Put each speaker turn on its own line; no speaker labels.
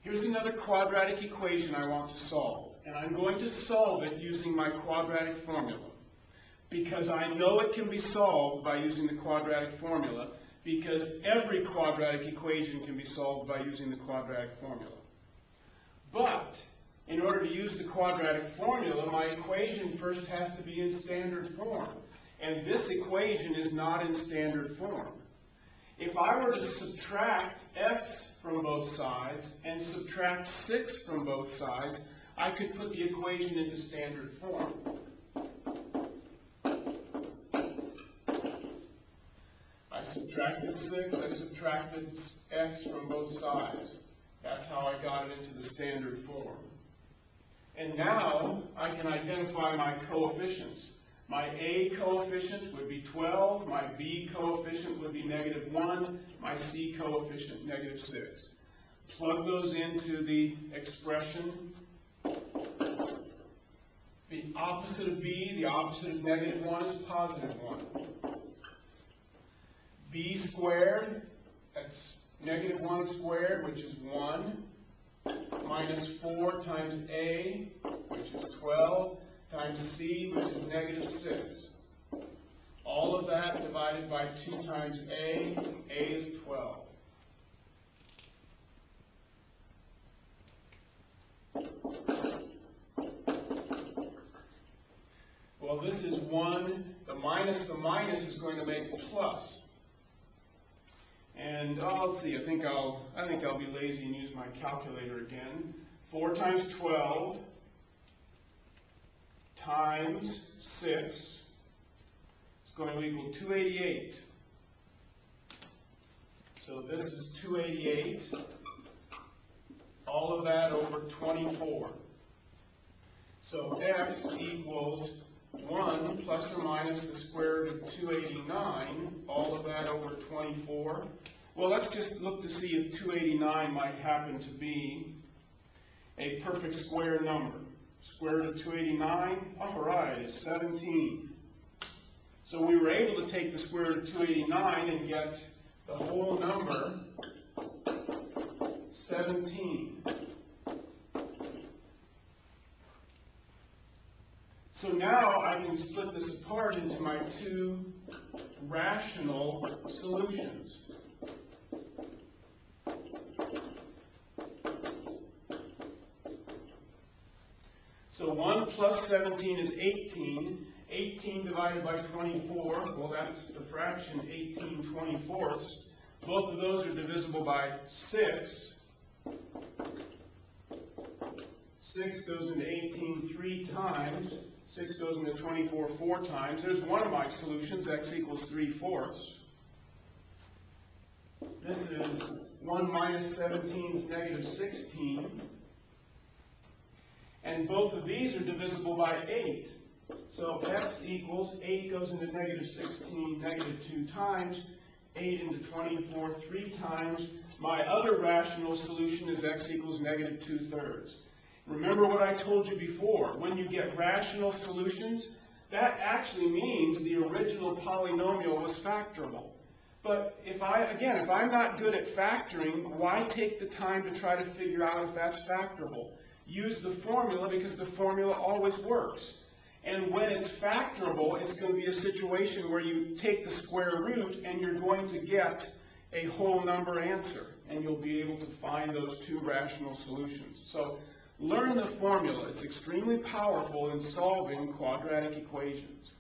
Here's another quadratic equation I want to solve, and I'm going to solve it using my quadratic formula, because I know it can be solved by using the quadratic formula, because every quadratic equation can be solved by using the quadratic formula. But in order to use the quadratic formula, my equation first has to be in standard form, and this equation is not in standard form. If I were to subtract x from both sides and subtract 6 from both sides, I could put the equation into standard form. I subtracted 6, I subtracted x from both sides. That's how I got it into the standard form. And now I can identify my coefficients. My A coefficient would be 12, my B coefficient would be -1, my C coefficient -6. Plug those into the expression. The opposite of B, the opposite of -1 is +1. B squared, that's -1 squared, which is 1, minus 4 times A, which is 12, times C, which is -6. All of that divided by 2 times A is 12. Well, this is 1. The minus is going to make plus. And let's see, I think I'll be lazy and use my calculator again. 4 times 12 times 6 is going to equal 288. So this is 288. All of that over 24. So x equals 1 plus or minus the square root of 289. All of that over 24. Well, let's just look to see if 289 might happen to be a perfect square number. Square root of 289, all right, is 17. So we were able to take the square root of 289 and get the whole number 17. So now I can split this apart into my two rational solutions. So 1 plus 17 is 18. 18 divided by 24, well, that's the fraction 18 24ths. Both of those are divisible by 6. 6 goes into 18 3 times. 6 goes into 24 4 times. There's one of my solutions, x equals 3/4. This is 1 minus 17 is -16. And both of these are divisible by 8. So x equals 8 goes into -16, -2 times, 8 into 24 3 times. My other rational solution is x equals -2/3. Remember what I told you before. When you get rational solutions, that actually means the original polynomial was factorable. But if I'm not good at factoring, why take the time to try to figure out if that's factorable? Use the formula, because the formula always works. And when it's factorable, it's going to be a situation where you take the square root and you're going to get a whole number answer. And you'll be able to find those two rational solutions. So learn the formula. It's extremely powerful in solving quadratic equations.